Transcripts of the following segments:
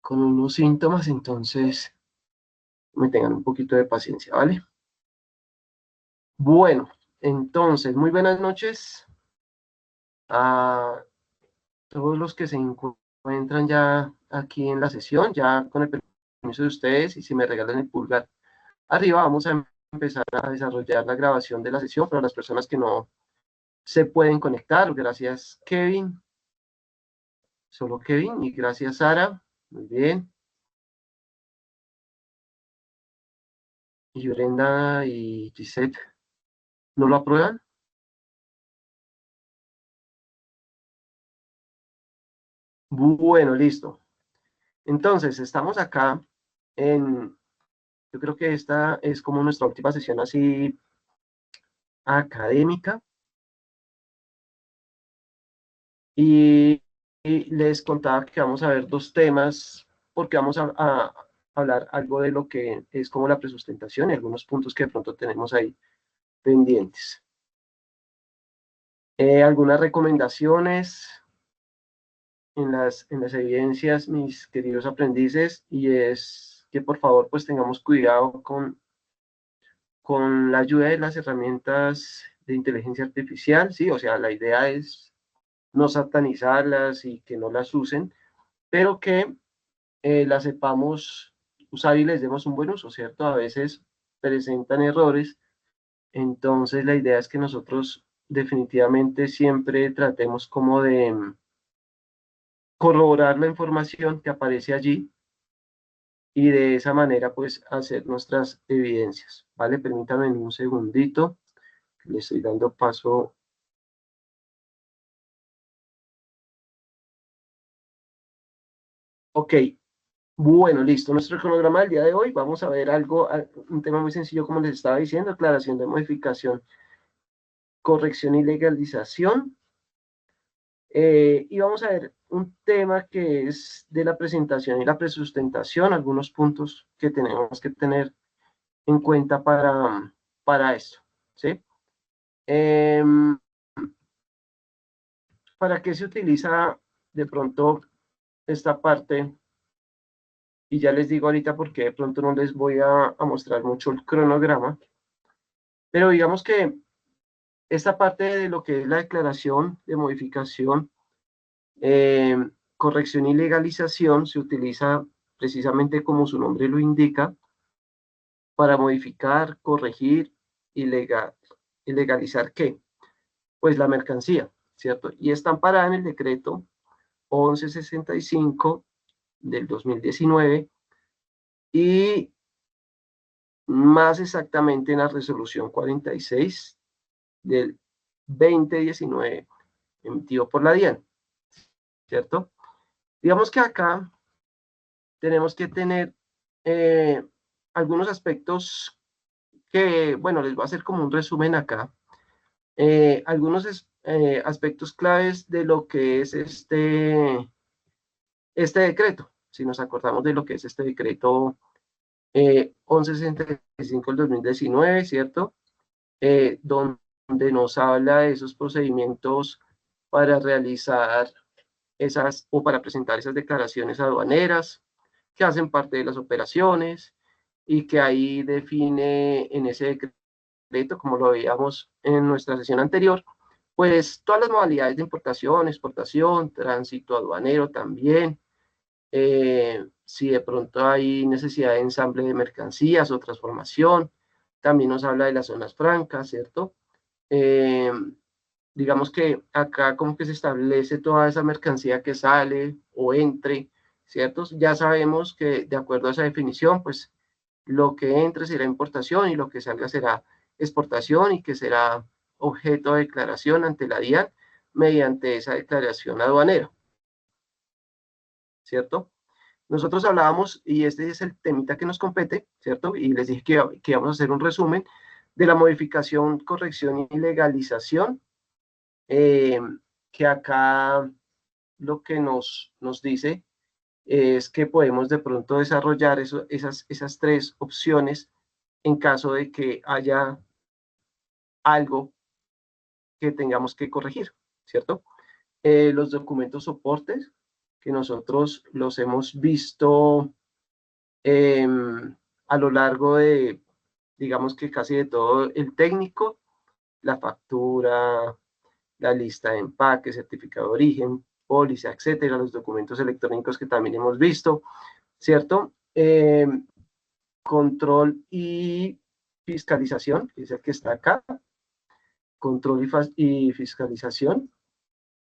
con unos síntomas, entonces me tengan un poquito de paciencia, ¿vale? Bueno, entonces, muy buenas noches a todos los que se encuentran ya aquí en la sesión, ya con el permiso de ustedes, y si me regalan el pulgar arriba, vamos a empezar a desarrollar la grabación de la sesión para las personas que no se pueden conectar. Gracias, Kevin. Solo Kevin. Y gracias, Sara. Muy bien. Y Brenda y Gisette, ¿no lo aprueban? Bueno, listo. Entonces, estamos acá en, yo creo que esta es como nuestra última sesión así académica. Y les contaba que vamos a ver dos temas, porque vamos a hablar algo de lo que es como la presustentación y algunos puntos que de pronto tenemos ahí pendientes. Algunas recomendaciones en las evidencias, mis queridos aprendices, y es que por favor pues tengamos cuidado con la ayuda de las herramientas de inteligencia artificial, ¿sí? O sea, la idea es no satanizarlas y que no las usen, pero que las sepamos usar y les demos un buen uso, ¿cierto? A veces presentan errores, entonces la idea es que nosotros definitivamente siempre tratemos como de corroborar la información que aparece allí y de esa manera pues hacer nuestras evidencias, ¿vale? Permítanme un segundito, le estoy dando paso. Ok, bueno, listo. Nuestro cronograma del día de hoy, vamos a ver algo, un tema muy sencillo como les estaba diciendo, aclaración de modificación, corrección y legalización. Y vamos a ver un tema que es de la presentación y la presustentación, algunos puntos que tenemos que tener en cuenta para esto, ¿sí? Em, ¿Para qué se utiliza de pronto esta parte? Y ya les digo ahorita porque de pronto no les voy a mostrar mucho el cronograma, pero digamos que esta parte de lo que es la declaración de modificación, eh, corrección y legalización se utiliza precisamente como su nombre lo indica, para modificar, corregir y, y legalizar ¿qué? Pues la mercancía, ¿cierto? Y está amparada en el decreto 1165 del 2019 y más exactamente en la resolución 46 del 2019 emitido por la DIAN, ¿cierto? Digamos que acá tenemos que tener eh, algunos aspectos que, bueno, les voy a hacer como un resumen acá. Algunos aspectos claves de lo que es este decreto. Si nos acordamos de lo que es este decreto 1165 del 2019, ¿cierto? Donde nos habla de esos procedimientos para realizar esas o para presentar esas declaraciones aduaneras que hacen parte de las operaciones y que ahí define en ese decreto, como lo veíamos en nuestra sesión anterior, pues todas las modalidades de importación, exportación, tránsito aduanero también, si de pronto hay necesidad de ensamble de mercancías o transformación, también nos habla de las zonas francas, ¿cierto? Eh, digamos que acá como que se establece toda esa mercancía que sale o entre, ¿cierto? Ya sabemos que de acuerdo a esa definición, pues lo que entre será importación y lo que salga será exportación y que será objeto de declaración ante la DIAN mediante esa declaración aduanera, ¿cierto? Nosotros hablábamos, y este es el temita que nos compete, ¿cierto? Y les dije que íbamos a hacer un resumen de la modificación, corrección y legalización, eh, que acá lo que nos dice es que podemos de pronto desarrollar esas tres opciones en caso de que haya algo que tengamos que corregir, ¿cierto? Los documentos soportes, que nosotros los hemos visto a lo largo de, digamos que casi de todo el técnico, la factura, la lista de empaque, certificado de origen, póliza, etcétera, los documentos electrónicos que también hemos visto, ¿cierto? Control y fiscalización, que es el que está acá, control y fiscalización,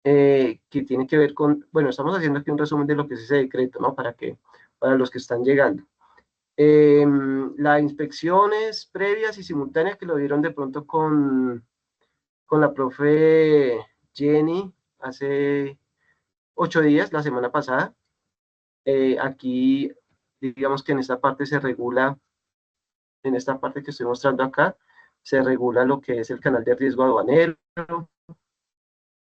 que tiene que ver con, bueno, estamos haciendo aquí un resumen de lo que es ese decreto, ¿no? Para los que están llegando. Las inspecciones previas y simultáneas que lo vieron de pronto con la profe Jenny hace 8 días, la semana pasada. Aquí, digamos que en esta parte se regula, en esta parte que estoy mostrando acá, se regula lo que es el canal de riesgo aduanero,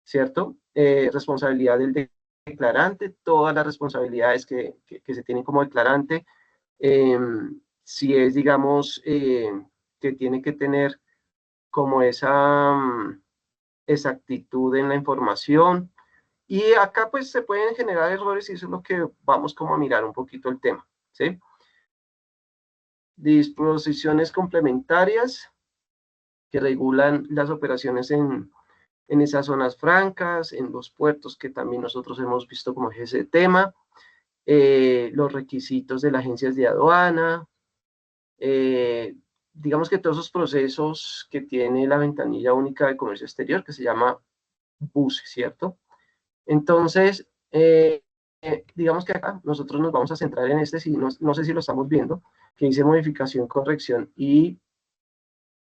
¿cierto? Responsabilidad del declarante, todas las responsabilidades que se tienen como declarante, si es, digamos, que tiene que tener como esa exactitud en la información. Y acá pues se pueden generar errores y eso es lo que vamos como a mirar un poquito el tema, ¿sí? Disposiciones complementarias que regulan las operaciones en esas zonas francas, en los puertos que también nosotros hemos visto como ese tema, los requisitos de las agencias de aduana, digamos que todos esos procesos que tiene la ventanilla única de comercio exterior, que se llama BUSE, ¿cierto? Entonces, digamos que acá nosotros nos vamos a centrar en este, si no sé si lo estamos viendo, que dice modificación, corrección y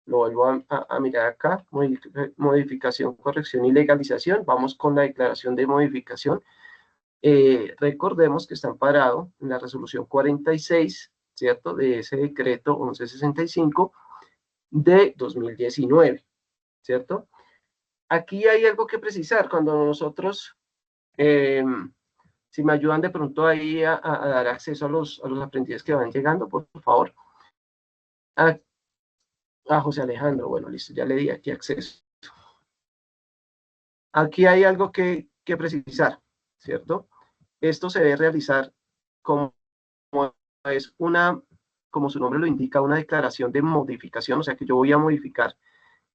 lo vuelvo a mirar acá, modificación, corrección y legalización. Vamos con la declaración de modificación. Recordemos que está amparado en la resolución 46, ¿cierto? De ese decreto 1165 de 2019, ¿cierto? Aquí hay algo que precisar. Cuando nosotros, si me ayudan de pronto ahí a dar acceso a los aprendices que van llegando, por favor. A José Alejandro, bueno, listo, ya le di aquí acceso. Aquí hay algo que precisar, ¿cierto? Esto se debe realizar como es una, como su nombre lo indica, una declaración de modificación, o sea que yo voy a modificar.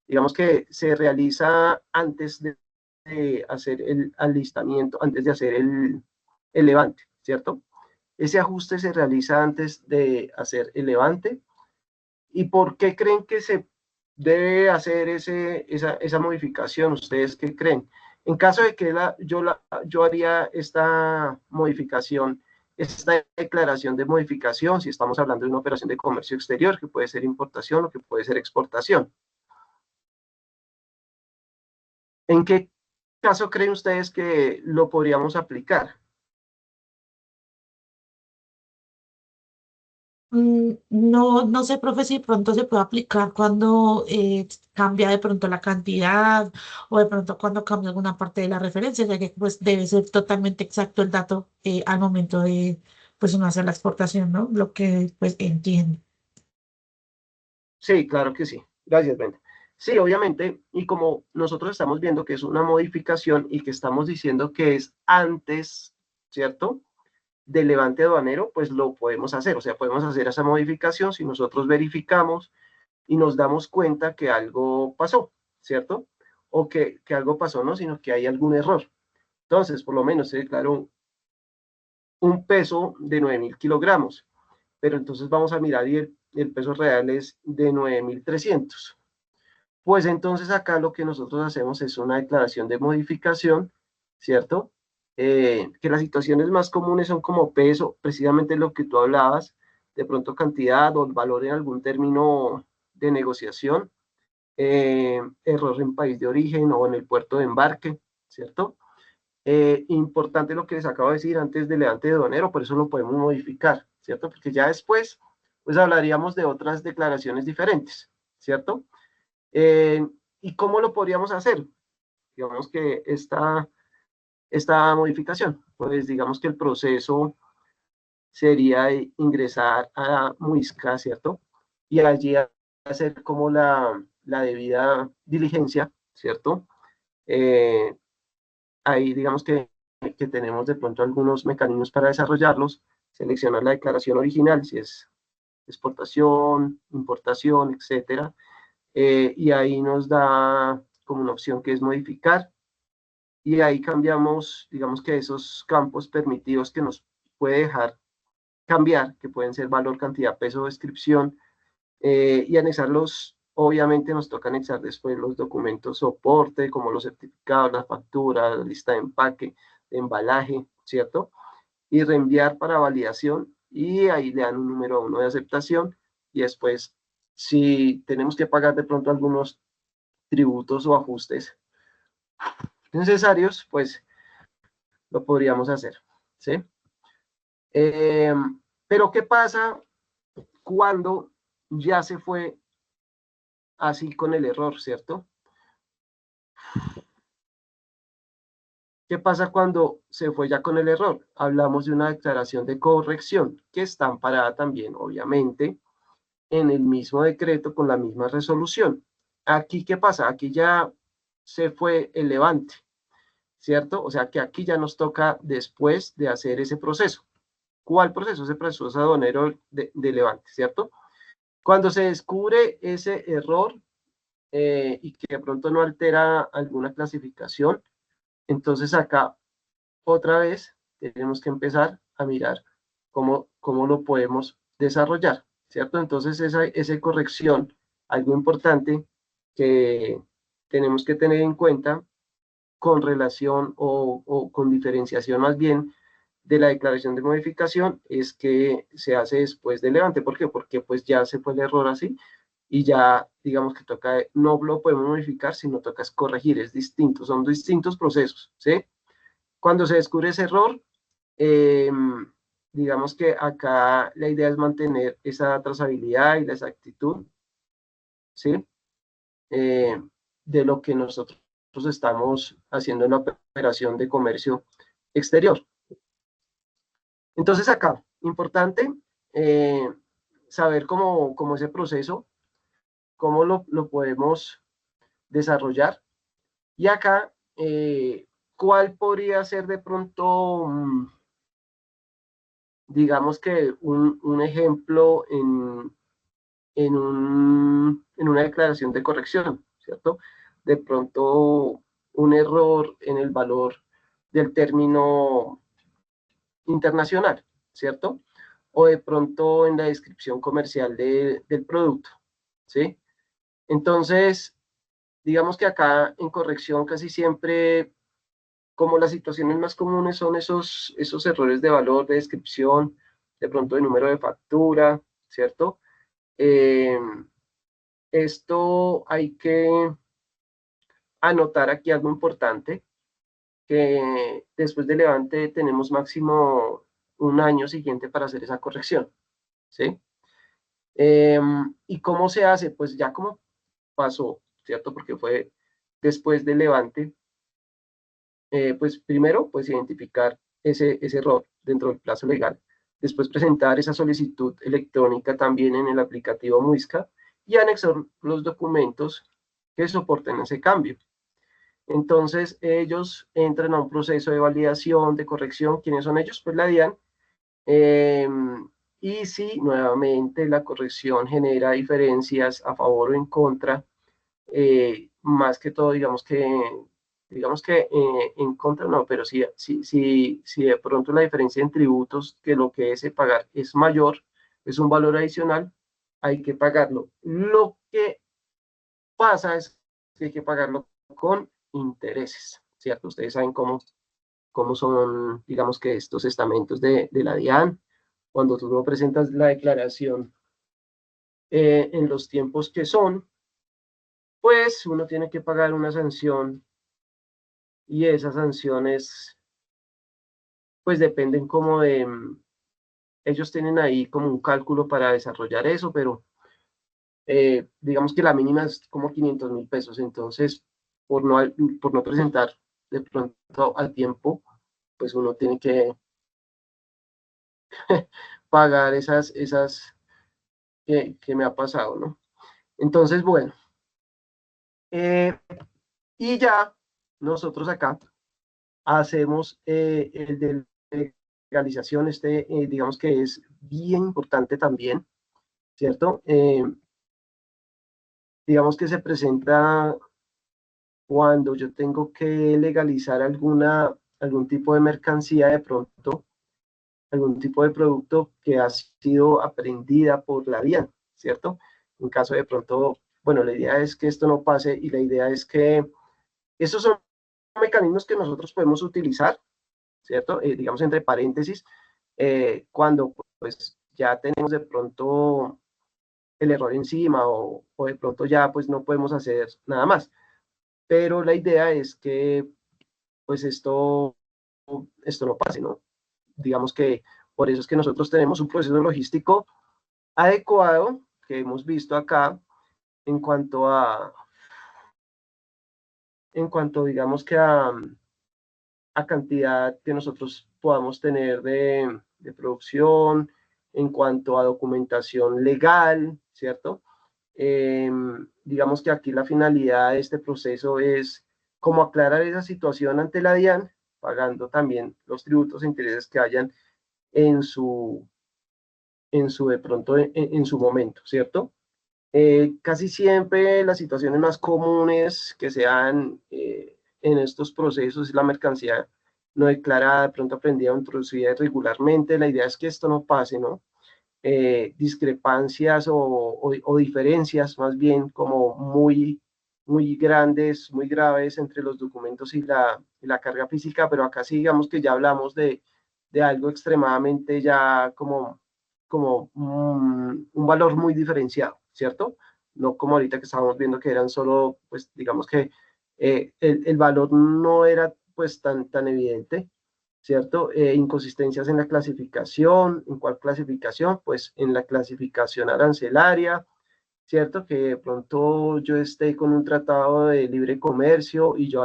Digamos que se realiza antes de hacer el alistamiento, antes de hacer el levante, ¿cierto? Ese ajuste se realiza antes de hacer el levante. ¿Y por qué creen que se debe hacer esa modificación? ¿Ustedes qué creen? En caso de que yo haría esta modificación, esta declaración de modificación, si estamos hablando de una operación de comercio exterior, que puede ser importación o que puede ser exportación. ¿En qué caso creen ustedes que lo podríamos aplicar? No, no sé, profe, si de pronto se puede aplicar cuando cambia de pronto la cantidad o de pronto cuando cambia alguna parte de la referencia, ya que pues debe ser totalmente exacto el dato al momento de pues uno hacer la exportación, ¿no? Lo que pues entiendo. Sí, claro que sí. Gracias, Brenda. Sí, obviamente, y como nosotros estamos viendo que es una modificación y que estamos diciendo que es antes, ¿cierto? Del levante aduanero, pues lo podemos hacer. O sea, podemos hacer esa modificación si nosotros verificamos y nos damos cuenta que algo pasó, ¿cierto? O que algo pasó, no, sino que hay algún error. Entonces, por lo menos se declaró un peso de 9.000 kilogramos, pero entonces vamos a mirar y el peso real es de 9.300. Pues entonces acá lo que nosotros hacemos es una declaración de modificación, ¿cierto? Que las situaciones más comunes son como peso, precisamente lo que tú hablabas, de pronto cantidad o valor en algún término de negociación, error en país de origen o en el puerto de embarque, ¿cierto? Importante lo que les acabo de decir antes del levante de aduanero, por eso lo podemos modificar, ¿cierto? Porque ya después, pues hablaríamos de otras declaraciones diferentes, ¿cierto? Eh, ¿Y cómo lo podríamos hacer? Digamos que esta modificación, pues digamos que el proceso sería ingresar a Muisca, ¿cierto? Y allí hacer como la debida diligencia, ¿cierto? Ahí digamos que que tenemos de pronto algunos mecanismos para desarrollarlos, seleccionar la declaración original, si es exportación, importación, etcétera, y ahí nos da como una opción que es modificar, y ahí cambiamos, digamos que esos campos permitidos que nos puede dejar cambiar, que pueden ser valor, cantidad, peso, descripción, y anexarlos. Obviamente nos toca anexar después los documentos soporte, como los certificados, las facturas, la lista de empaque, de embalaje, ¿cierto? Y reenviar para validación, y ahí le dan un número 1 de aceptación, y después, si tenemos que pagar de pronto algunos tributos o ajustes necesarios, pues lo podríamos hacer, ¿sí? Pero ¿qué pasa cuando ya se fue así con el error, ¿cierto? ¿Qué pasa cuando se fue ya con el error? Hablamos de una declaración de corrección que está amparada también, obviamente, en el mismo decreto con la misma resolución. Aquí, ¿qué pasa? Aquí ya se fue el levante, ¿cierto? O sea que aquí ya nos toca después de hacer ese proceso. ¿Cuál proceso? Ese proceso aduanero de levante, ¿cierto? Cuando se descubre ese error y que de pronto no altera alguna clasificación, entonces acá otra vez tenemos que empezar a mirar cómo lo podemos desarrollar, ¿cierto? Entonces esa corrección, algo importante que tenemos que tener en cuenta con relación o con diferenciación más bien de la declaración de modificación, es que se hace después del levante. ¿Por qué? Porque pues ya se fue el error así y ya digamos que toca, no lo podemos modificar, sino toca es corregir, es distinto, son distintos procesos, ¿sí? Cuando se descubre ese error, eh, digamos que acá la idea es mantener esa trazabilidad y la exactitud, ¿sí? Eh, de lo que nosotros estamos haciendo en la operación de comercio exterior. Entonces acá, importante eh, saber cómo ese proceso, cómo lo podemos desarrollar. Y acá, ¿cuál podría ser de pronto, digamos que un ejemplo en una declaración de corrección, ¿cierto? De pronto un error en el valor del término internacional, ¿cierto? O de pronto en la descripción comercial del producto, ¿sí? Entonces, digamos que acá en corrección casi siempre, como las situaciones más comunes son esos errores de valor, de descripción, de pronto de número de factura, ¿cierto? Eh, Esto hay que anotar aquí algo importante, que después de levante tenemos máximo un año siguiente para hacer esa corrección, ¿sí? ¿Y cómo se hace? Pues ya como pasó, ¿cierto? Porque fue después del levante, pues primero, pues identificar ese error dentro del plazo legal. Después presentar esa solicitud electrónica también en el aplicativo Muisca y anexar los documentos que soporten ese cambio. Entonces, ellos entran a un proceso de validación, de corrección. ¿Quiénes son ellos? Pues la DIAN. Eh, y si nuevamente la corrección genera diferencias a favor o en contra, más que todo, digamos que en contra no, pero si de pronto la diferencia en tributos que lo que es pagar es mayor, es un valor adicional, hay que pagarlo. Lo que pasa es que hay que pagarlo con intereses, ¿cierto? Ustedes saben cómo son, digamos que estos estamentos de la DIAN. Cuando tú no presentas la declaración en los tiempos que son, pues uno tiene que pagar una sanción, y esas sanciones pues dependen como ellos tienen ahí como un cálculo para desarrollar eso, pero digamos que la mínima es como 500.000 pesos. Entonces, por no presentar de pronto al tiempo, pues uno tiene que pagar esas que me ha pasado, ¿no? Entonces, bueno, y ya nosotros acá hacemos el de legalización, digamos que es bien importante también, ¿cierto? Digamos que se presenta cuando yo tengo que legalizar algún tipo de mercancía de pronto, algún tipo de producto que ha sido aprendida por la DIAN, ¿cierto? En caso de pronto, bueno, la idea es que esto no pase y la idea es que esos son mecanismos que nosotros podemos utilizar, ¿cierto? Digamos entre paréntesis, cuando pues ya tenemos de pronto el error encima o de pronto ya pues no podemos hacer nada más. Pero la idea es que pues esto no pase, ¿no? Digamos que por eso es que nosotros tenemos un proceso logístico adecuado que hemos visto acá en cuanto digamos que a cantidad que nosotros podamos tener de producción, en cuanto a documentación legal, ¿cierto? Digamos que aquí la finalidad de este proceso es como aclarar esa situación ante la DIAN, pagando también los tributos e intereses que hayan en su de pronto, en su momento, ¿cierto? Casi siempre las situaciones más comunes que se dan en estos procesos es la mercancía no declarada, de pronto aprendida o introducida irregularmente. La idea es que esto no pase, ¿no? Discrepancias o diferencias más bien como muy grandes, muy graves entre los documentos y la carga física, pero acá sí digamos que ya hablamos de algo extremadamente ya como un valor muy diferenciado, ¿cierto? No como ahorita que estábamos viendo que eran solo, pues digamos que el valor no era pues tan evidente, ¿cierto? Inconsistencias en la clasificación. ¿En cuál clasificación? Pues en la clasificación arancelaria, ¿cierto? Que de pronto yo esté con un tratado de libre comercio y yo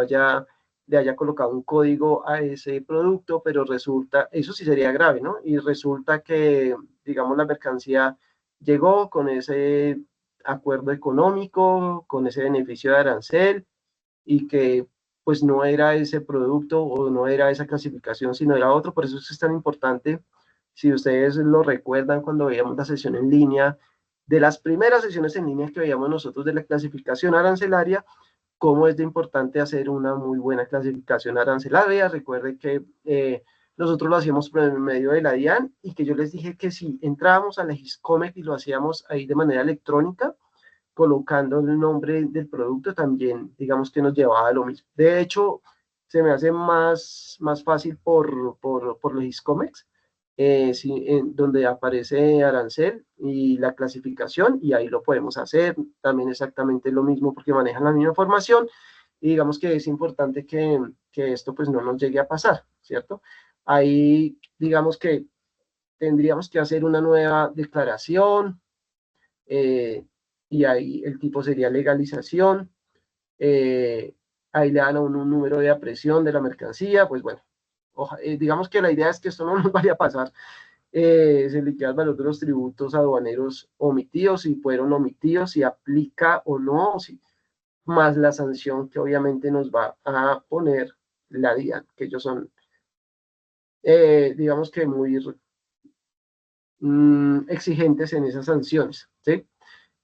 le haya colocado un código a ese producto, pero resulta, eso sí sería grave, ¿no? Y resulta que, digamos, la mercancía llegó con ese acuerdo económico, con ese beneficio de arancel, y que pues no era ese producto o no era esa clasificación, sino era otro. Por eso es tan importante, si ustedes lo recuerdan cuando veíamos la sesión en línea, de las primeras sesiones en línea que veíamos nosotros de la clasificación arancelaria, cómo es de importante hacer una muy buena clasificación arancelaria. Recuerde que nosotros lo hacíamos por el medio de la DIAN y que yo les dije que si entrábamos a la GISCOMEC y lo hacíamos ahí de manera electrónica, colocando el nombre del producto, también digamos que nos llevaba a lo mismo. De hecho, se me hace más fácil por los Iscomex, sí, donde aparece arancel y la clasificación, y ahí lo podemos hacer. También exactamente lo mismo porque manejan la misma información, y digamos que es importante que esto pues no nos llegue a pasar, ¿cierto? Ahí digamos que tendríamos que hacer una nueva declaración, eh, y ahí el tipo sería legalización. eh, Ahí le dan a un número de apreciación de la mercancía. Pues bueno, digamos que la idea es que esto no nos vaya a pasar. Se liquida el valor de los tributos aduaneros omitidos, si fueron omitidos, si aplica o no, si, más la sanción que obviamente nos va a poner la DIAN, que ellos son, digamos que muy exigentes en esas sanciones, ¿sí?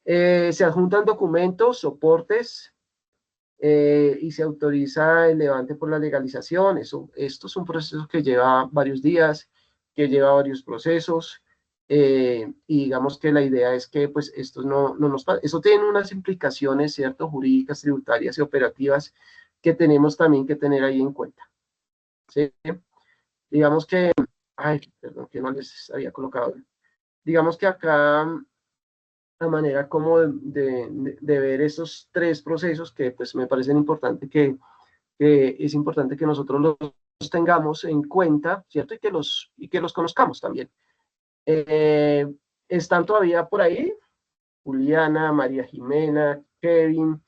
Se adjuntan documentos, soportes, y se autoriza el levante por la legalización. Esto es un proceso que lleva varios días, que lleva varios procesos, y digamos que la idea es que pues esto no nos pasa. Eso tiene unas implicaciones, ¿cierto? Jurídicas, tributarias y operativas que tenemos también que tener ahí en cuenta, ¿sí? Digamos que, ay, perdón, que no les había colocado. Digamos que acá la manera como de ver esos tres procesos que pues me parecen importante que es importante que nosotros los tengamos en cuenta, ¿cierto? Y que los conozcamos también. Eh, ¿Están todavía por ahí? Juliana, María Jimena, Kevin,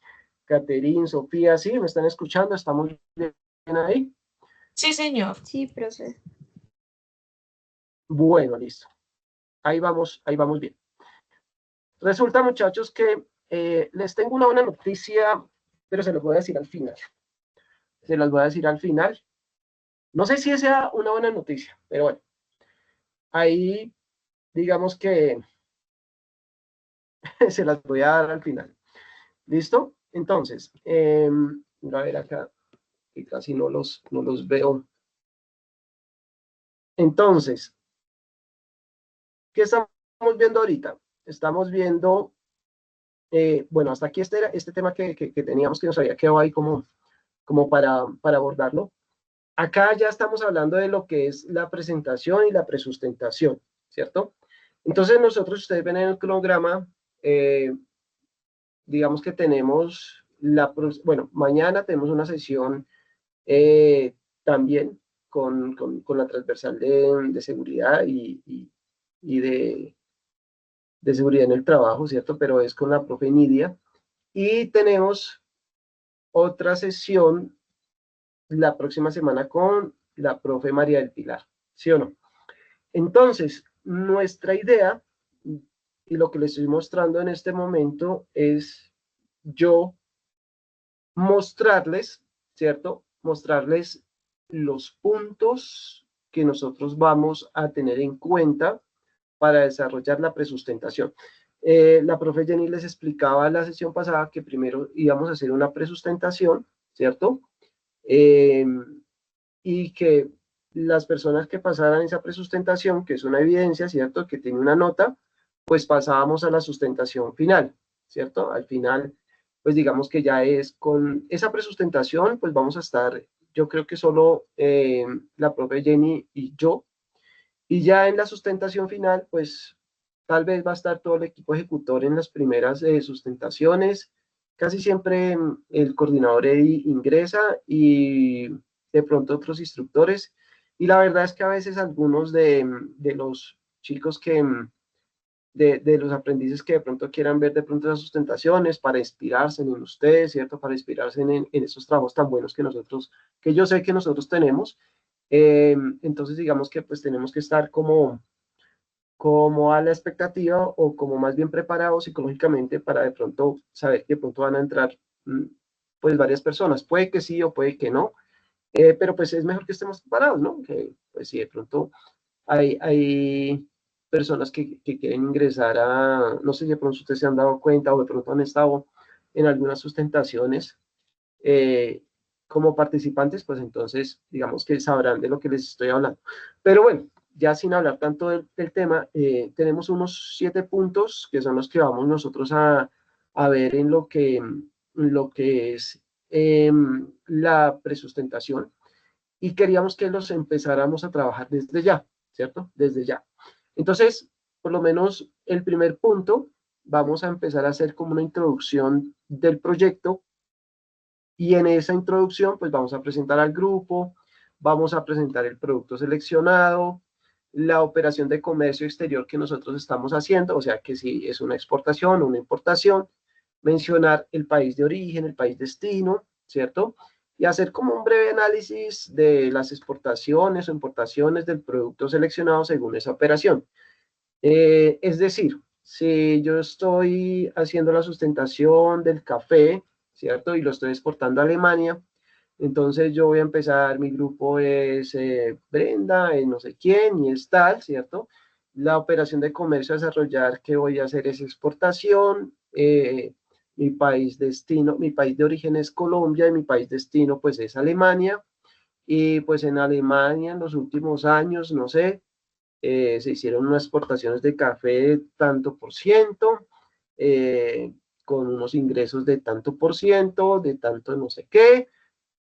Caterín, Sofía, ¿sí? ¿Me están escuchando? ¿Estamos bien ahí? Sí, señor. Sí, profe. Bueno, listo. Ahí vamos bien. Resulta, muchachos, que les tengo una buena noticia, pero se los voy a decir al final. Se las voy a decir al final. No sé si esa sea una buena noticia, pero bueno, ahí digamos que se las voy a dar al final. ¿Listo? Entonces, a ver acá, que casi no los veo. Entonces, ¿qué estamos viendo ahorita? Estamos viendo, bueno, hasta aquí este tema que teníamos que nos había quedado ahí como para abordarlo. Acá ya estamos hablando de lo que es la presentación y la presustentación, ¿cierto? Entonces nosotros, ustedes ven en el cronograma, digamos que tenemos bueno, mañana tenemos una sesión también con la transversal de seguridad y de seguridad en el trabajo, ¿cierto? Pero es con la profe Nidia. Y tenemos otra sesión la próxima semana con la profe María del Pilar, ¿sí o no? Entonces, nuestra idea, y lo que les estoy mostrando en este momento, es yo mostrarles, ¿cierto? Mostrarles los puntos que nosotros vamos a tener en cuenta para desarrollar la presustentación. La profe Jenny les explicaba en la sesión pasada que primero íbamos a hacer una presustentación, ¿cierto? Eh, y que las personas que pasaran esa presustentación, que es una evidencia, ¿cierto? Que tiene una nota, pues pasábamos a la sustentación final, ¿cierto? Al final, pues digamos que ya es con esa presustentación, pues vamos a estar, yo creo que solo la profe Jenny y yo, y ya en la sustentación final, pues tal vez va a estar todo el equipo ejecutor en las primeras sustentaciones. Casi siempre el coordinador EDI ingresa y de pronto otros instructores. Y la verdad es que a veces algunos de los chicos de los aprendices que de pronto quieran ver de pronto las sustentaciones para inspirarse en ustedes, ¿cierto? Para inspirarse en esos trabajos tan buenos que yo sé que nosotros tenemos. Entonces, digamos que pues tenemos que estar como a la expectativa o como más bien preparados psicológicamente para de pronto saber que de pronto van a entrar pues varias personas. Puede que sí o puede que no, pero pues es mejor que estemos preparados, ¿no? Que pues si de pronto hay personas que quieren ingresar no sé si de pronto ustedes se han dado cuenta o de pronto han estado en algunas sustentaciones eh, como participantes, pues entonces digamos que sabrán de lo que les estoy hablando. Pero bueno, ya sin hablar tanto del tema, tenemos unos 7 puntos que son los que vamos nosotros a ver en lo que es la presustentación y queríamos que los empezáramos a trabajar desde ya, ¿cierto? Desde ya. Entonces, por lo menos el primer punto, vamos a empezar a hacer como una introducción del proyecto y en esa introducción, pues vamos a presentar al grupo, vamos a presentar el producto seleccionado, la operación de comercio exterior que nosotros estamos haciendo, o sea que si es una exportación o una importación, mencionar el país de origen, el país destino, ¿cierto? Y hacer como un breve análisis de las exportaciones o importaciones del producto seleccionado según esa operación. Es decir, si yo estoy haciendo la sustentación del café, ¿cierto? Y lo estoy exportando a Alemania, entonces yo voy a empezar, mi grupo es Brenda, no sé quién, y es tal, ¿cierto? La operación de comercio a desarrollar que voy a hacer es exportación, mi país destino, mi país de origen es Colombia y mi país destino pues es Alemania. Y pues en Alemania en los últimos años, no sé, se hicieron unas exportaciones de café de tanto por ciento, con unos ingresos de tanto por ciento, de tanto no sé qué,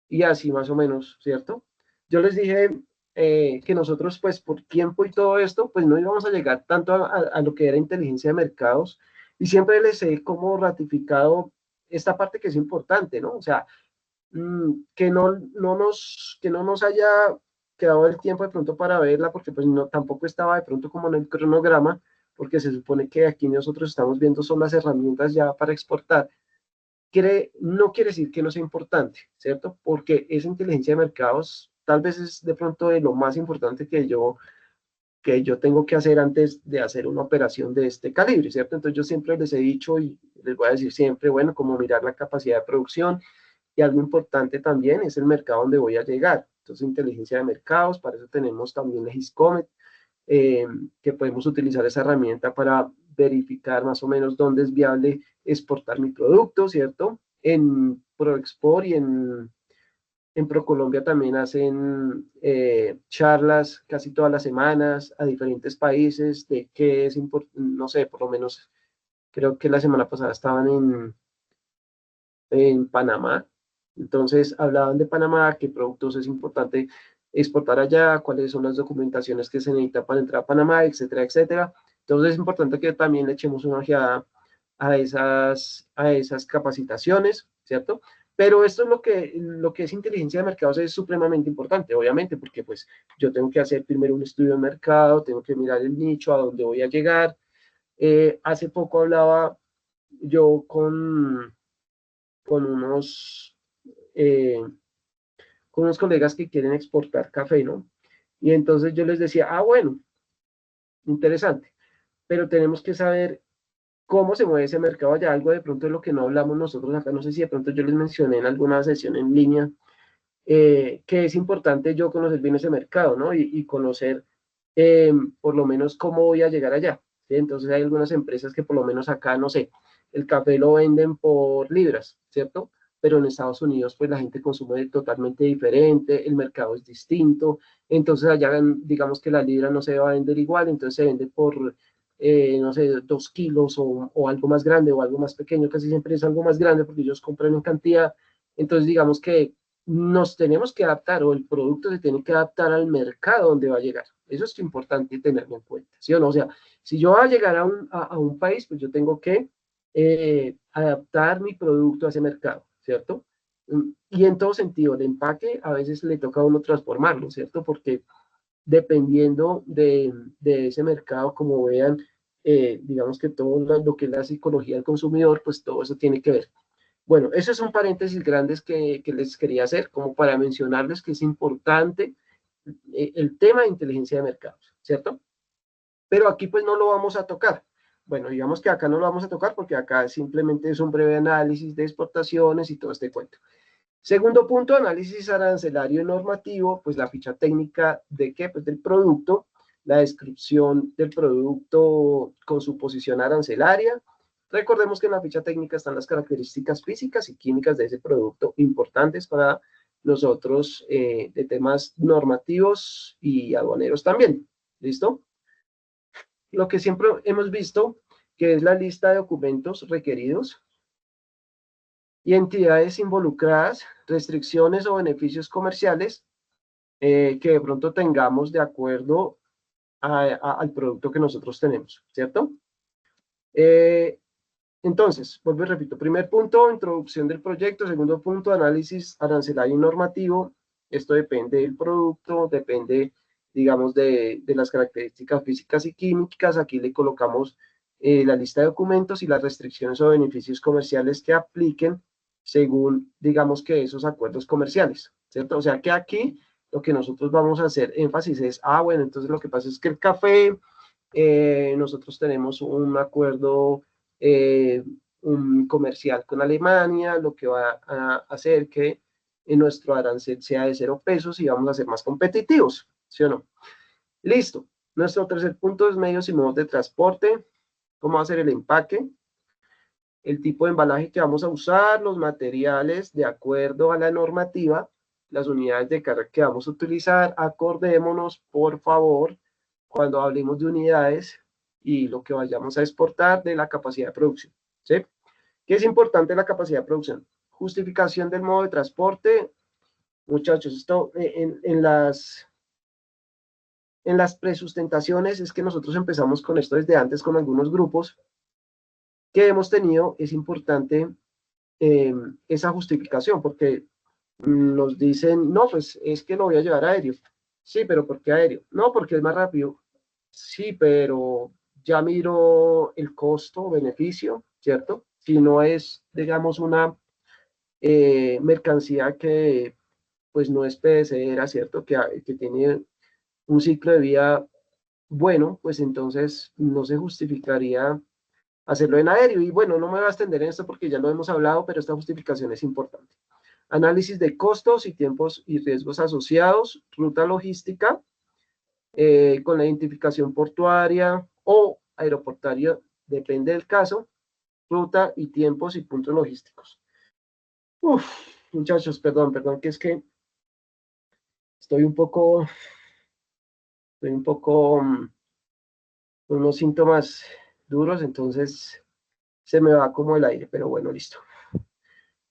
y así más o menos, ¿cierto? Yo les dije que nosotros, pues por tiempo y todo esto, pues no íbamos a llegar tanto a lo que era inteligencia de mercados, y siempre les he como ratificado esta parte que es importante, ¿no? O sea, que no nos haya quedado el tiempo de pronto para verla, porque pues no, tampoco estaba de pronto como en el cronograma, porque se supone que aquí nosotros estamos viendo son las herramientas ya para exportar. No quiere decir que no sea importante, ¿cierto? Porque esa inteligencia de mercados tal vez es de pronto de lo más importante que yo tengo que hacer antes de hacer una operación de este calibre, ¿cierto? Entonces yo siempre les he dicho y les voy a decir siempre, bueno, como mirar la capacidad de producción, y algo importante también es el mercado donde voy a llegar. Entonces, inteligencia de mercados, para eso tenemos también Legiscomet, que podemos utilizar esa herramienta para verificar más o menos dónde es viable exportar mi producto, ¿cierto? En ProExport y en ProColombia también hacen charlas casi todas las semanas a diferentes países de qué es importante, no sé, por lo menos creo que la semana pasada estaban en Panamá. Entonces hablaban de Panamá, qué productos es importante exportar allá, cuáles son las documentaciones que se necesitan para entrar a Panamá, etcétera, etcétera. Entonces es importante que también le echemos una ojeada a esas capacitaciones, ¿cierto? Pero esto es lo que es inteligencia de mercados es supremamente importante, obviamente, porque pues yo tengo que hacer primero un estudio de mercado, tengo que mirar el nicho, a dónde voy a llegar. Hace poco hablaba yo con unos, eh, con unos colegas que quieren exportar café, ¿no? Y entonces yo les decía, bueno, interesante, pero tenemos que saber cómo se mueve ese mercado allá, algo de pronto de lo que no hablamos nosotros acá, no sé si de pronto yo les mencioné en alguna sesión en línea, que es importante yo conocer bien ese mercado, ¿no? Y conocer por lo menos cómo voy a llegar allá, ¿sí? Entonces hay algunas empresas que por lo menos acá, no sé, el café lo venden por libras, ¿cierto? Pero en Estados Unidos, pues la gente consume totalmente diferente, el mercado es distinto, entonces allá digamos que la libra no se va a vender igual, entonces se vende por, no sé, 2 kilos o algo más grande o algo más pequeño, casi siempre es algo más grande porque ellos compran en cantidad, entonces digamos que nos tenemos que adaptar o el producto se tiene que adaptar al mercado donde va a llegar. Eso es importante tenerlo en cuenta, ¿sí o no? O sea, si yo voy a llegar a un país, pues yo tengo que adaptar mi producto a ese mercado, ¿cierto? Y en todo sentido, el empaque a veces le toca a uno transformarlo, ¿cierto? Porque dependiendo de ese mercado, como vean, digamos que todo lo que es la psicología del consumidor, pues todo eso tiene que ver. Bueno, esos son paréntesis grandes que les quería hacer, como para mencionarles que es importante el tema de inteligencia de mercados, ¿cierto? Pero aquí pues no lo vamos a tocar. Bueno, digamos que acá no lo vamos a tocar porque acá simplemente es un breve análisis de exportaciones y todo este cuento. Segundo punto, análisis arancelario y normativo, pues la ficha técnica de qué, pues del producto, la descripción del producto con su posición arancelaria. Recordemos que en la ficha técnica están las características físicas y químicas de ese producto importantes para nosotros de temas normativos y aduaneros también. ¿Listo? Lo que siempre hemos visto, que es la lista de documentos requeridos y entidades involucradas, restricciones o beneficios comerciales que de pronto tengamos de acuerdo al producto que nosotros tenemos, ¿cierto? Eh, entonces, vuelvo y repito, primer punto, introducción del proyecto, segundo punto, análisis arancelario y normativo. Esto depende del producto, depende, digamos, de las características físicas y químicas. Aquí le colocamos la lista de documentos y las restricciones o beneficios comerciales que apliquen según, digamos, que esos acuerdos comerciales, ¿cierto? O sea que aquí lo que nosotros vamos a hacer énfasis es, bueno, entonces lo que pasa es que el café, nosotros tenemos un acuerdo eh, un comercial con Alemania, lo que va a hacer que nuestro arancel sea de 0 pesos y vamos a ser más competitivos, ¿sí o no? Listo. Nuestro tercer punto es medios y modos de transporte, cómo hacer el empaque, el tipo de embalaje que vamos a usar, los materiales de acuerdo a la normativa, las unidades de carga que vamos a utilizar, acordémonos, por favor, cuando hablemos de unidades y lo que vayamos a exportar de la capacidad de producción, ¿sí? ¿Qué es importante la capacidad de producción? Justificación del modo de transporte. Muchachos, esto en las presustentaciones es que nosotros empezamos con esto desde antes con algunos grupos que hemos tenido, es importante esa justificación, porque nos dicen, no, pues es que lo voy a llevar aéreo. Sí, pero ¿por qué aéreo? No, porque es más rápido. Sí, pero ya miro el costo-beneficio, ¿cierto? Si no es, digamos, una mercancía que pues no es perecedera, ¿cierto? Que tiene un ciclo de vida bueno, pues entonces no se justificaría hacerlo en aéreo. Y bueno, no me voy a extender en esto porque ya lo hemos hablado, pero esta justificación es importante. Análisis de costos y tiempos y riesgos asociados, ruta logística, con la identificación portuaria o aeroportuaria, depende del caso, ruta y tiempos y puntos logísticos. Uf, muchachos, perdón, que es que estoy un poco con unos síntomas duros, entonces se me va como el aire, pero bueno, listo.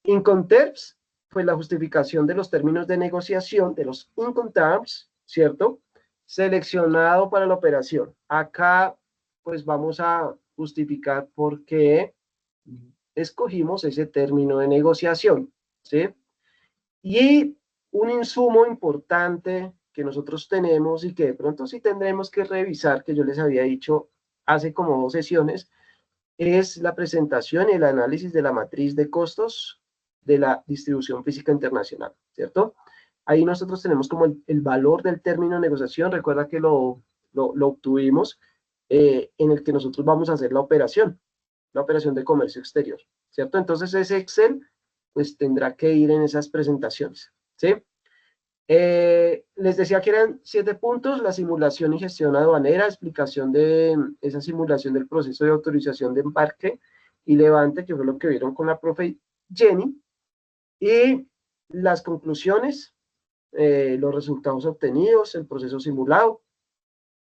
Incoterms, pues la justificación de los términos de negociación de los Incoterms, ¿cierto? Seleccionado para la operación. Acá, pues vamos a justificar por qué escogimos ese término de negociación, ¿sí? Y un insumo importante que nosotros tenemos y que de pronto sí tendremos que revisar, que yo les había dicho hace como 2 sesiones, es la presentación y el análisis de la matriz de costos de la distribución física internacional, ¿cierto? Ahí nosotros tenemos como el valor del término de negociación, recuerda que lo obtuvimos en el que nosotros vamos a hacer la operación de comercio exterior, ¿cierto? Entonces ese Excel pues tendrá que ir en esas presentaciones, ¿sí? Les decía que eran 7 puntos: la simulación y gestión aduanera, explicación de esa simulación del proceso de autorización de embarque y levante, que fue lo que vieron con la profe Jenny, y las conclusiones, los resultados obtenidos, el proceso simulado,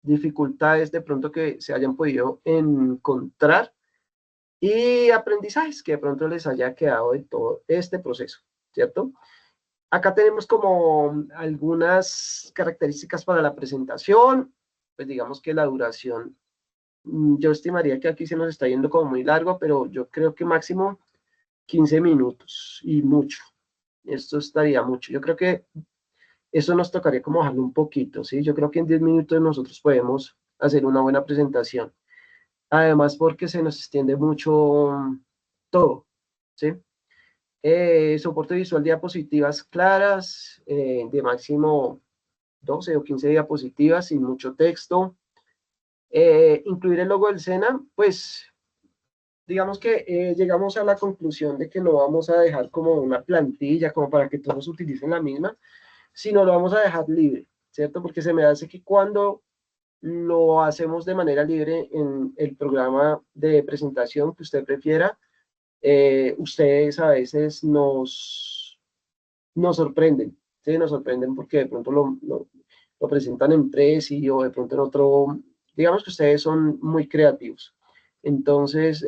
dificultades de pronto que se hayan podido encontrar y aprendizajes que de pronto les haya quedado de todo este proceso, ¿cierto? Acá tenemos como algunas características para la presentación, pues digamos que la duración, yo estimaría que aquí se nos está yendo como muy largo, pero yo creo que máximo 15 minutos y mucho. Esto estaría mucho. Yo creo que eso nos tocaría como bajarlo un poquito, ¿sí? Yo creo que en 10 minutos nosotros podemos hacer una buena presentación. Además, porque se nos extiende mucho todo, ¿sí? Soporte visual, diapositivas claras, de máximo 12 o 15 diapositivas sin mucho texto. Incluir el logo del SENA, pues digamos que llegamos a la conclusión de que no vamos a dejar como una plantilla, como para que todos utilicen la misma, sino lo vamos a dejar libre, ¿cierto? Porque se me hace que cuando lo hacemos de manera libre en el programa de presentación que usted prefiera, ustedes a veces nos sorprenden, ¿sí? Nos sorprenden porque de pronto lo presentan en Prezi o de pronto en otro, digamos que ustedes son muy creativos. Entonces,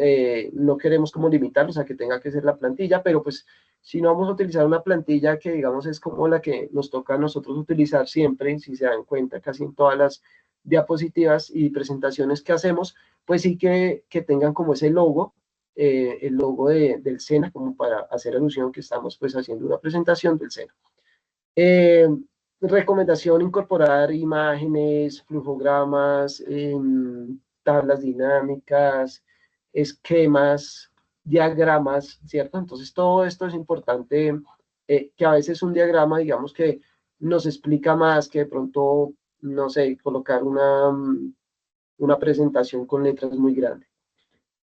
no queremos como limitarlos a que tenga que ser la plantilla, pero pues si no vamos a utilizar una plantilla que digamos es como la que nos toca a nosotros utilizar siempre, si se dan cuenta, casi en todas las diapositivas y presentaciones que hacemos, pues sí que tengan como ese logo, el logo del SENA, como para hacer alusión que estamos pues haciendo una presentación del SENA. Eh, Recomendación: incorporar imágenes, flujogramas, tablas dinámicas, esquemas, diagramas, ¿cierto? Entonces todo esto es importante, que a veces un diagrama, digamos que nos explica más que de pronto, no sé, colocar una presentación con letras muy grandes.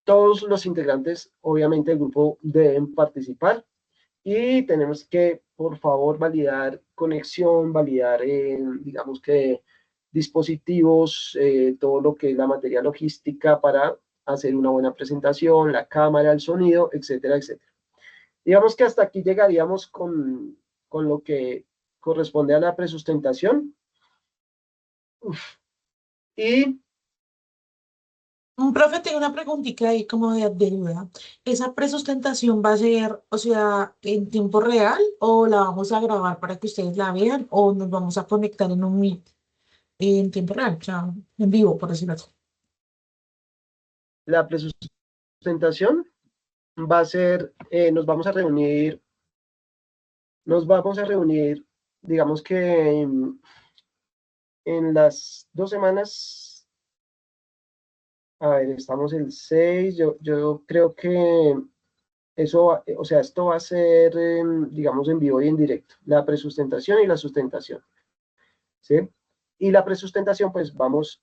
Todos los integrantes, obviamente, del grupo deben participar y tenemos que, por favor, validar conexión, validar, digamos que dispositivos, todo lo que es la materia logística para hacer una buena presentación, la cámara, el sonido, etcétera, etcétera. Digamos que hasta aquí llegaríamos con lo que corresponde a la presustentación. Y Un profe, tengo una preguntita ahí como de duda. ¿Esa presustentación va a ser, o sea, en tiempo real o la vamos a grabar para que ustedes la vean o nos vamos a conectar en un Meet en tiempo real, o sea, en vivo, por decirlo así? la presustentación va a ser, nos vamos a reunir, digamos que en las 2 semanas. A ver, estamos el 6. Yo creo que eso, o sea, esto va a ser, digamos, en vivo y en directo, la presustentación y la sustentación, ¿sí? Y la presustentación, pues vamos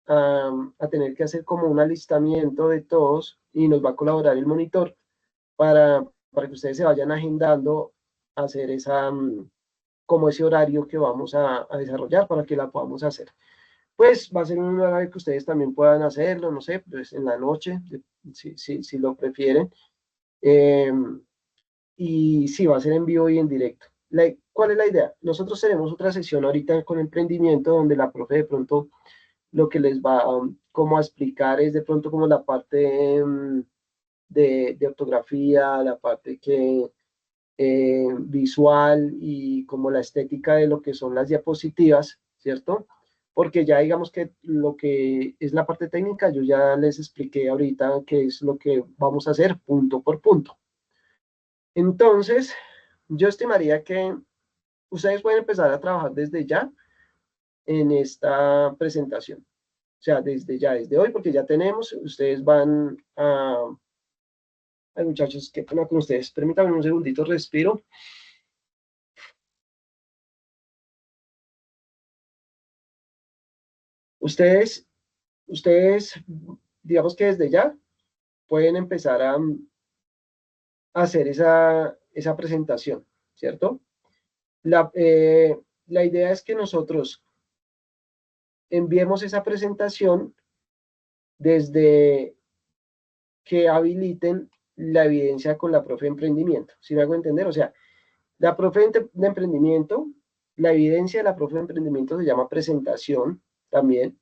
a tener que hacer como un alistamiento de todos y nos va a colaborar el monitor para que ustedes se vayan agendando hacer esa, como ese horario que vamos a desarrollar para que la podamos hacer. Pues va a ser un horario que ustedes también puedan hacerlo, no sé, pues en la noche, si lo prefieren. Eh, y sí, va a ser en vivo y en directo. ¿Cuál es la idea? Nosotros tenemos otra sesión ahorita con emprendimiento donde la profe de pronto lo que les va como a explicar es de pronto como la parte de ortografía, la parte que visual y como la estética de lo que son las diapositivas, ¿cierto? Porque ya digamos que lo que es la parte técnica, yo ya les expliqué ahorita qué es lo que vamos a hacer punto por punto. Entonces, yo estimaría que ustedes pueden empezar a trabajar desde ya en esta presentación. O sea, desde ya, desde hoy, porque ya tenemos, ustedes van a... Ay, muchachos, qué pena con ustedes. Permítanme un segundito, respiro. Ustedes, digamos que desde ya pueden empezar a hacer esa presentación, ¿cierto? La idea es que nosotros enviemos esa presentación desde que habiliten la evidencia con la profe de emprendimiento. ¿Sí me hago entender? O sea, la profe de emprendimiento, la evidencia de la profe de emprendimiento se llama presentación también,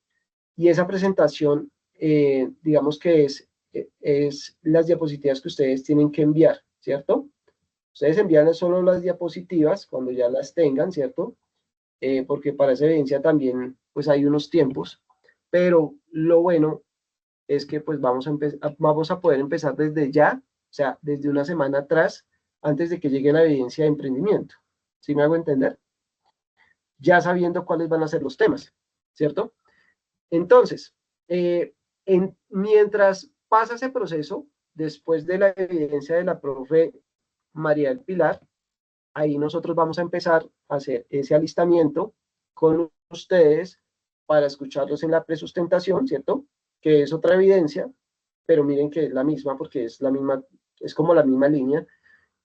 y esa presentación, digamos que es las diapositivas que ustedes tienen que enviar, ¿cierto? Ustedes envían solo las diapositivas cuando ya las tengan, ¿cierto? Porque para esa evidencia también, pues hay unos tiempos, pero lo bueno es que pues vamos a poder empezar desde ya, o sea, desde una semana atrás, antes de que llegue la evidencia de emprendimiento. ¿Sí me hago entender? Ya sabiendo cuáles van a ser los temas, ¿cierto? Entonces, mientras pasa ese proceso, después de la evidencia de la profe María del Pilar, ahí nosotros vamos a empezar a hacer ese alistamiento con ustedes para escucharlos en la presustentación, ¿cierto? Que es otra evidencia, pero miren que es la misma porque es la misma, es como la misma línea.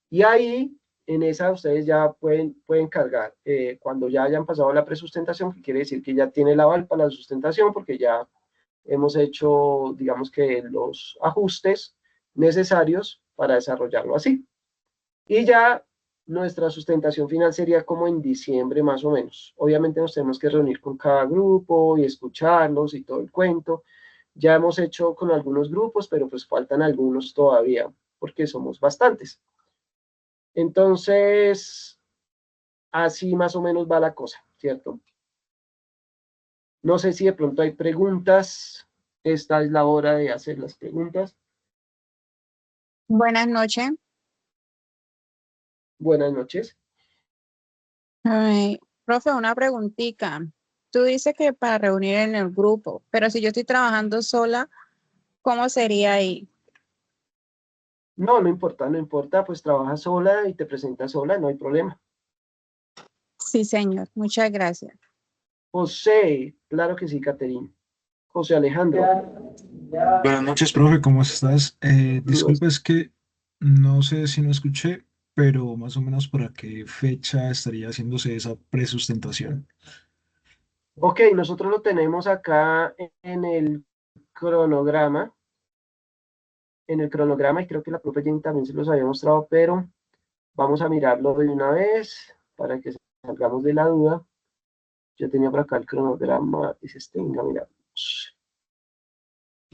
Y ahí, en esa, ustedes ya pueden cargar, cuando ya hayan pasado la presustentación, que quiere decir que ya tiene el aval para la sustentación, porque ya hemos hecho, digamos que los ajustes necesarios para desarrollarlo así. Y ya nuestra sustentación final sería como en diciembre más o menos. Obviamente nos tenemos que reunir con cada grupo y escucharlos y todo el cuento. Ya hemos hecho con algunos grupos, pero pues faltan algunos todavía, porque somos bastantes. Entonces, así más o menos va la cosa, ¿cierto? No sé si de pronto hay preguntas. Esta es la hora de hacer las preguntas. Buenas noches. Buenas noches. Ay, profe, una preguntita. Tú dices que para reunir en el grupo, pero si yo estoy trabajando sola, ¿cómo sería ahí? No, no importa, no importa, pues trabaja sola y te presentas sola, no hay problema. Sí, señor. Muchas gracias. José, claro que sí, Caterina. José Alejandro. Buenas noches, profe, ¿cómo estás? No Disculpa, es que no sé si no escuché, pero más o menos para qué fecha estaría haciéndose esa presustentación. Ok, nosotros lo tenemos acá cronograma, en el cronograma, y creo que la profe Jane también se los había mostrado, pero vamos a mirarlo de una vez para que salgamos de la duda. Yo tenía por acá el cronograma, dice este, venga, miramos.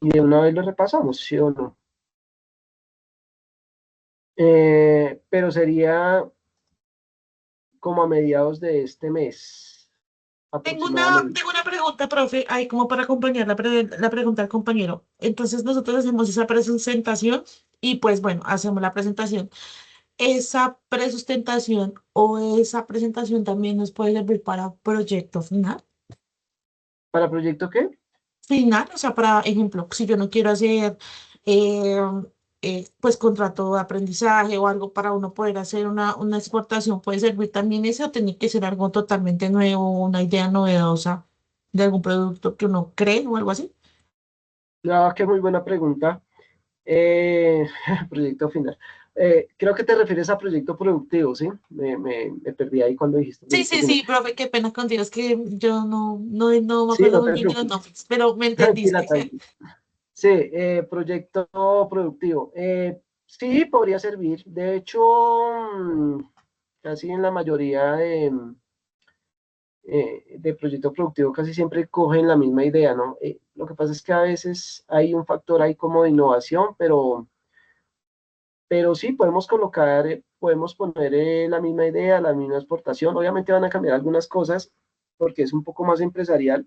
Y de una vez lo repasamos, ¿sí o no? Pero sería como a mediados de este mes, aproximadamente. Tengo una pregunta, profe, ahí como para acompañar la pregunta al compañero. Entonces nosotros hacemos esa presentación y pues bueno, hacemos la presentación. Esa presustentación o esa presentación también nos puede servir para proyecto final. ¿Para proyecto qué? Final, o sea, para ejemplo, si yo no quiero hacer eh, pues contrato de aprendizaje o algo para uno poder hacer una exportación, puede servir también eso o tiene que ser algo totalmente nuevo, una idea novedosa de algún producto que uno cree o algo así. Ah, qué muy buena pregunta. Eh, proyecto final. Creo que te refieres a proyecto productivo, ¿sí? Me perdí ahí cuando dijiste Sí, proyecto sí, final. sí, profe, qué pena contigo, es que yo no me Sí, acuerdo no muy te bien de los preocupes. nombres, pero me Tranquila, entendiste. tranquila. Sí, proyecto productivo. Sí, podría servir. De hecho, casi en la mayoría de proyecto productivo casi siempre cogen la misma idea, ¿no? Lo que pasa es que a veces hay un factor ahí como de innovación, pero sí podemos colocar, podemos poner la misma idea, la misma exportación. Obviamente van a cambiar algunas cosas porque es un poco más empresarial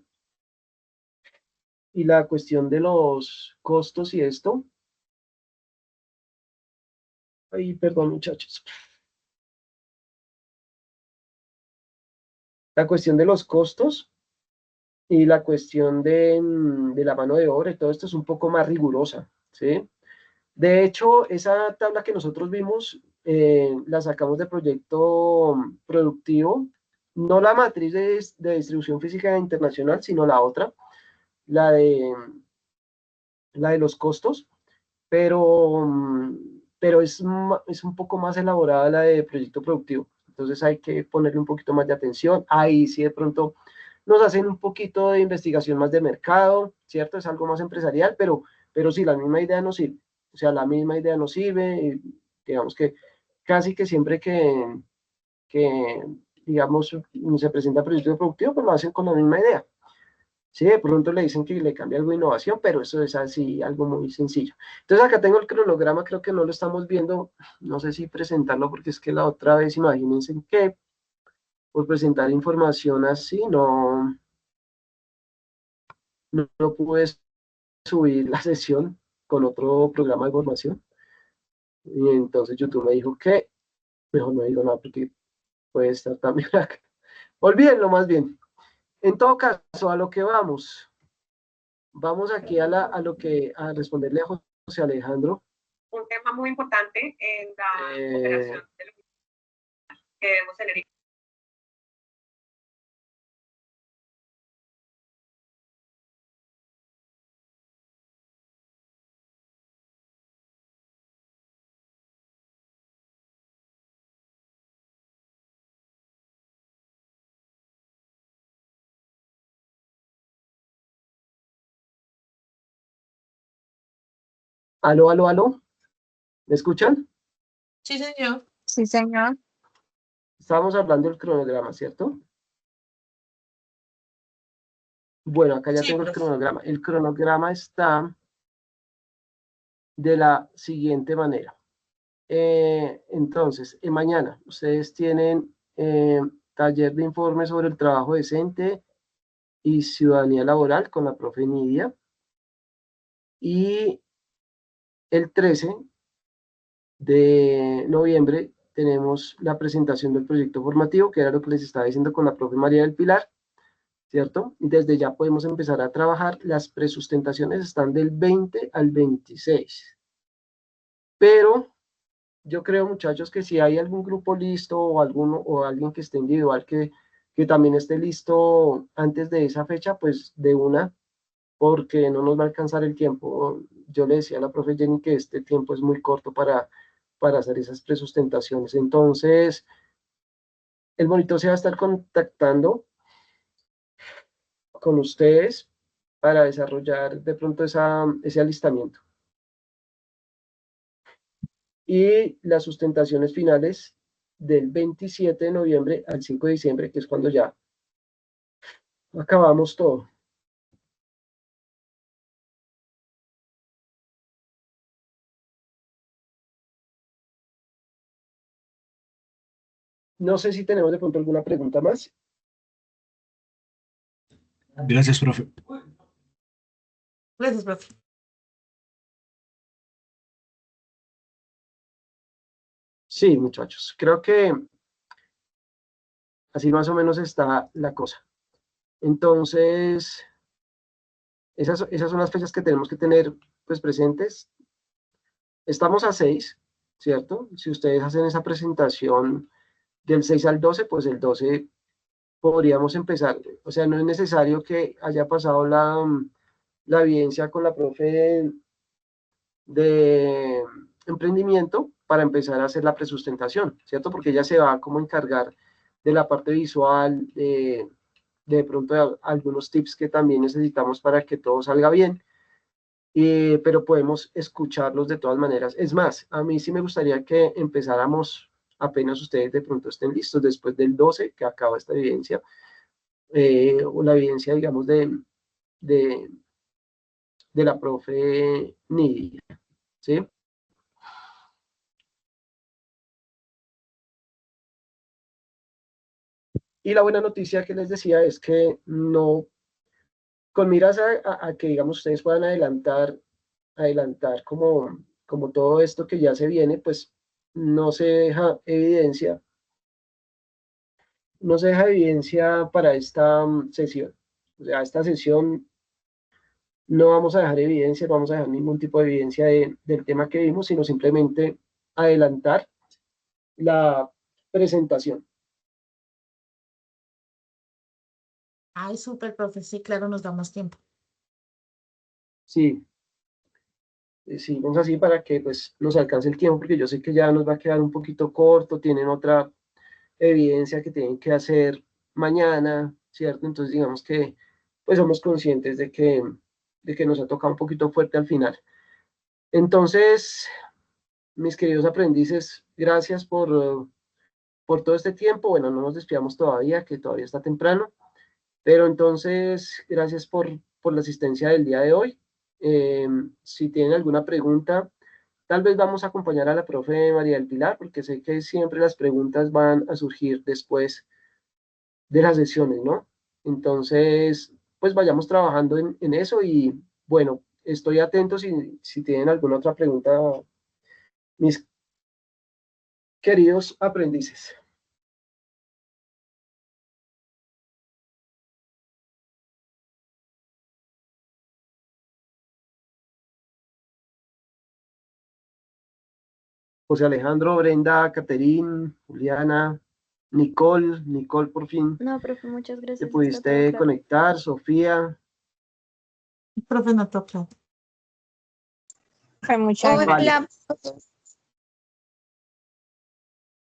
y la cuestión de los costos y esto. Ay, perdón, muchachos. La cuestión de los costos y la cuestión de la mano de obra y todo esto es un poco más rigurosa, ¿sí? De hecho, esa tabla que nosotros vimos, la sacamos de proyecto productivo, no la matriz de distribución física internacional, sino la otra, la de, la de los costos, pero es un poco más elaborada la de proyecto productivo. Entonces hay que ponerle un poquito más de atención. Ahí sí de pronto nos hacen un poquito de investigación más de mercado, ¿cierto? Es algo más empresarial, pero sí, la misma idea nos sirve. O sea, la misma idea nos sirve. Y digamos que casi que siempre que digamos, se presenta proyecto productivo, pues lo hacen con la misma idea. Sí, de pronto le dicen que le cambia algo de innovación, pero eso es así, algo muy sencillo. Entonces acá tengo el cronograma, creo que no lo estamos viendo, no sé si presentarlo porque es que la otra vez, imagínense que por presentar información así, no pude subir la sesión con otro programa de formación. Y entonces YouTube me dijo que mejor no digo nada porque puede estar también acá. Olvídenlo más bien. En todo caso, a lo que vamos. Vamos aquí a responderle a José Alejandro. Un tema muy importante en la operación de lo que debemos tener. Aló, aló, aló. ¿Me escuchan? Sí, señor. Sí, señor. Estábamos hablando del cronograma, ¿cierto? Bueno, acá ya Sí, tengo el profe. cronograma. El cronograma está de la siguiente manera. Entonces, mañana ustedes tienen taller de informe sobre el trabajo decente y ciudadanía laboral con la profe Nidia. Y el 13 de noviembre tenemos la presentación del proyecto formativo, que era lo que les estaba diciendo con la profe María del Pilar, ¿cierto? Y desde ya podemos empezar a trabajar. Las presustentaciones están del 20 al 26. Pero yo creo, muchachos, que si hay algún grupo listo o alguien que esté individual que también esté listo antes de esa fecha, pues de una, porque no nos va a alcanzar el tiempo. Yo le decía a la profe Jenny que este tiempo es muy corto para hacer esas presustentaciones. Entonces, el monitor se va a estar contactando con ustedes para desarrollar de pronto ese alistamiento. Y las sustentaciones finales del 27 de noviembre al 5 de diciembre, que es cuando ya acabamos todo. No sé si tenemos de pronto alguna pregunta más. Gracias, profe. Gracias, profe. Sí, muchachos, creo que así más o menos está la cosa. Entonces, esas son las fechas que tenemos que tener pues presentes. Estamos a 6, ¿cierto? Si ustedes hacen esa presentación del 6 al 12, pues el 12 podríamos empezar. O sea, no es necesario que haya pasado la evidencia con la profe de emprendimiento para empezar a hacer la presustentación, ¿cierto? Porque ella se va como a encargar de la parte visual, de pronto de algunos tips que también necesitamos para que todo salga bien, pero podemos escucharlos de todas maneras. Es más, a mí sí me gustaría que empezáramos apenas ustedes de pronto estén listos, después del 12, que acaba esta evidencia, o la evidencia, digamos, de la profe Nidia, ¿sí? Y la buena noticia que les decía es que no, con miras a que, digamos, ustedes puedan adelantar como todo esto que ya se viene, pues no se deja evidencia, para esta sesión. O sea, esta sesión no vamos a dejar evidencia, no vamos a dejar ningún tipo de evidencia del tema que vimos, sino simplemente adelantar la presentación. Ay, súper, profe, sí, claro, nos da más tiempo. Sí, sí, vamos así para que pues nos alcance el tiempo, porque yo sé que ya nos va a quedar un poquito corto, tienen otra evidencia que tienen que hacer mañana, ¿cierto? Entonces digamos que pues somos conscientes de que nos ha tocado un poquito fuerte al final. Entonces, mis queridos aprendices, gracias por todo este tiempo. Bueno, no nos despidamos todavía, que todavía está temprano, pero entonces, gracias por la asistencia del día de hoy. Si tienen alguna pregunta, tal vez vamos a acompañar a la profe María del Pilar, porque sé que siempre las preguntas van a surgir después de las sesiones, ¿no? Entonces, pues vayamos trabajando en eso y bueno, estoy atento si tienen alguna otra pregunta, mis queridos aprendices. José Alejandro, Brenda, Caterín, Juliana, Nicole, por fin No, profe, muchas te gracias. Está todo pudiste claro. conectar, Sofía. Profe, no toca. Muchas gracias.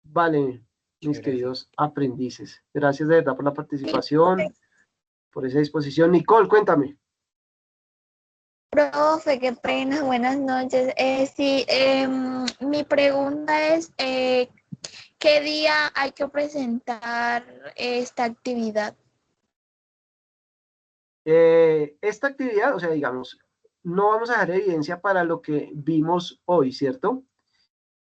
Vale, mis queridos aprendices. Gracias de verdad por la participación, por esa disposición. Nicole, cuéntame. Profe, qué pena, buenas noches. Sí, mi pregunta es, ¿qué día hay que presentar esta actividad? Esta actividad, o sea, digamos, no vamos a dejar evidencia para lo que vimos hoy, ¿cierto?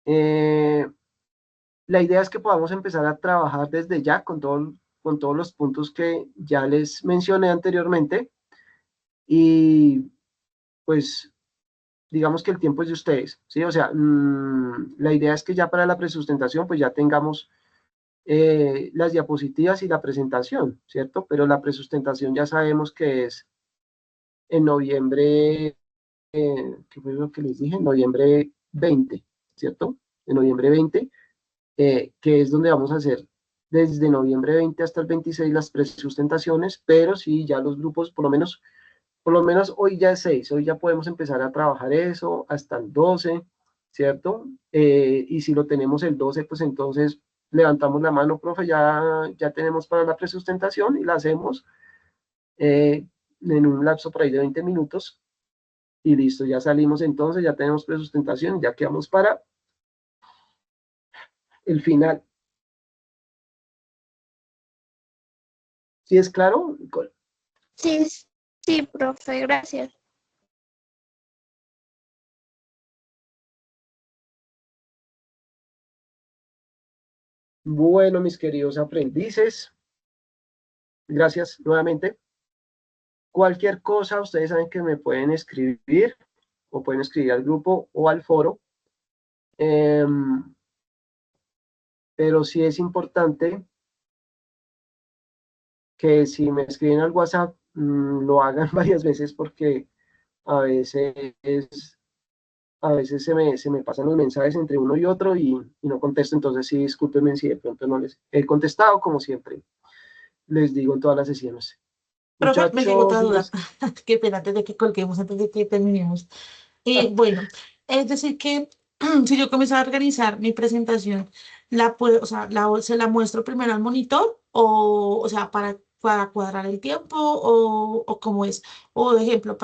La idea es que podamos empezar a trabajar desde ya con todos los puntos que ya les mencioné anteriormente y pues digamos que el tiempo es de ustedes, ¿sí? O sea, la idea es que ya para la presustentación pues ya tengamos las diapositivas y la presentación, ¿cierto? Pero la presustentación ya sabemos que es en noviembre, ¿qué fue lo que les dije? En noviembre 20, ¿cierto? En noviembre 20, que es donde vamos a hacer desde noviembre 20 hasta el 26 las presustentaciones, pero sí, ya los grupos, por lo menos hoy ya es 6, hoy ya podemos empezar a trabajar eso hasta el 12, ¿cierto? Y si lo tenemos el 12, pues entonces levantamos la mano, profe, ya tenemos para la presustentación y la hacemos en un lapso por ahí de 20 minutos y listo, ya salimos entonces, ya tenemos presustentación, ya quedamos para el final. ¿Sí es claro, Nicole? Sí, sí, profe, gracias. Bueno, mis queridos aprendices, gracias nuevamente. Cualquier cosa, ustedes saben que me pueden escribir o pueden escribir al grupo o al foro. Pero sí es importante que si me escriben al WhatsApp, lo hagan varias veces porque a veces, a veces se me pasan los mensajes entre uno y otro y no contesto. Entonces sí, discúlpenme si de pronto no les he contestado, como siempre les digo en todas las sesiones. Profe, me llegó otra duda. Muchachos, Qué pena, antes de que colguemos, antes de que terminemos. Bueno, es decir que si yo comienzo a organizar mi presentación, o sea, se la muestro primero al monitor o sea, para cuadrar el tiempo o cómo es. O, de ejemplo,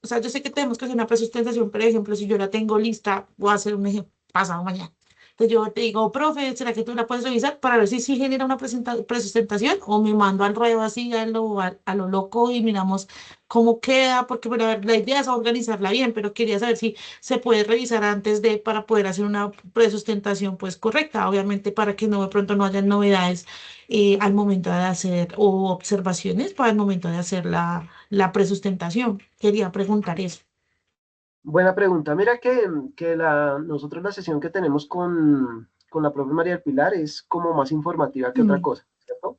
o sea, yo sé que tenemos que hacer una presentación, pero, ejemplo, si yo la tengo lista, voy a hacer un ejemplo pasado mañana. Entonces yo te digo, profe, ¿será que tú la puedes revisar para ver si sí genera una presentación o me mando al ruedo así a lo loco y miramos cómo queda? Porque bueno, a ver, la idea es organizarla bien, pero quería saber si se puede revisar antes de para poder hacer una presustentación pues correcta, obviamente para que no de pronto no haya novedades al momento de hacer o observaciones para el momento de hacer la presustentación. Quería preguntar eso. Buena pregunta. Mira que nosotros la sesión que tenemos con la profe María del Pilar es como más informativa que otra Mm, cosa, ¿cierto?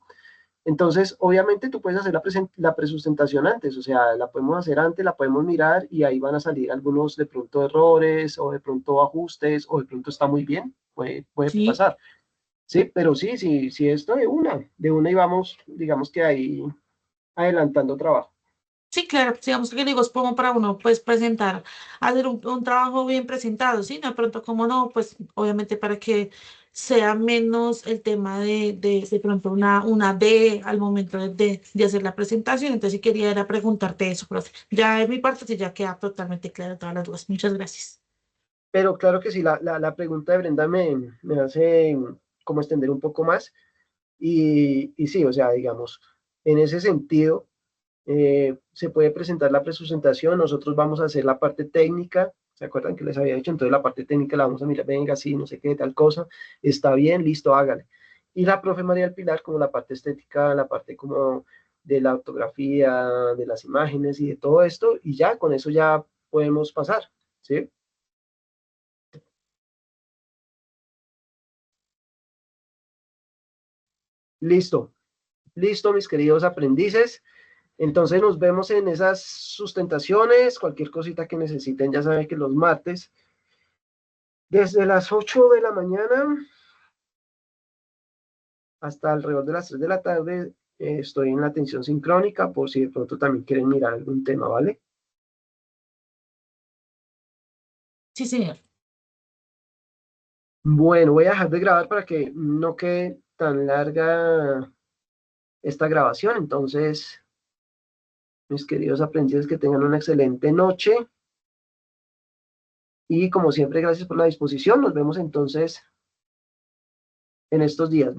Entonces, obviamente tú puedes hacer la presustentación antes, o sea, la podemos hacer antes, la podemos mirar y ahí van a salir algunos de pronto errores o de pronto ajustes o de pronto está muy bien, puede sí. pasar. Sí, pero sí, esto de una y vamos, digamos que ahí adelantando trabajo. Sí, claro, pues, digamos que digo, es como para uno pues presentar, hacer un trabajo bien presentado, ¿sí? No, de pronto, como no, pues obviamente para que sea menos el tema de pronto una D al momento de hacer la presentación. Entonces, sí quería era preguntarte eso, profe. Ya de mi parte, sí, ya queda totalmente claro todas las dudas. Muchas gracias. Pero claro que sí, la pregunta de Brenda me hace como extender un poco más y sí, o sea, digamos, en ese sentido, se puede presentar la presentación, nosotros vamos a hacer la parte técnica, ¿se acuerdan que les había dicho? Entonces la parte técnica la vamos a mirar, venga, sí, no sé qué, tal cosa, está bien, listo, hágale. Y la profe María del Pilar como la parte estética, la parte como de la ortografía, de las imágenes y de todo esto, y ya, con eso ya podemos pasar, ¿sí? Listo, listo, mis queridos aprendices. Entonces nos vemos en esas sustentaciones, cualquier cosita que necesiten, ya saben que los martes, desde las 8 de la mañana hasta alrededor de las 3 de la tarde, estoy en la atención sincrónica por si de pronto también quieren mirar algún tema, ¿vale? Sí, señor. Bueno, voy a dejar de grabar para que no quede tan larga esta grabación. Entonces, mis queridos aprendices, que tengan una excelente noche. Y como siempre, gracias por la disposición. Nos vemos entonces en estos días.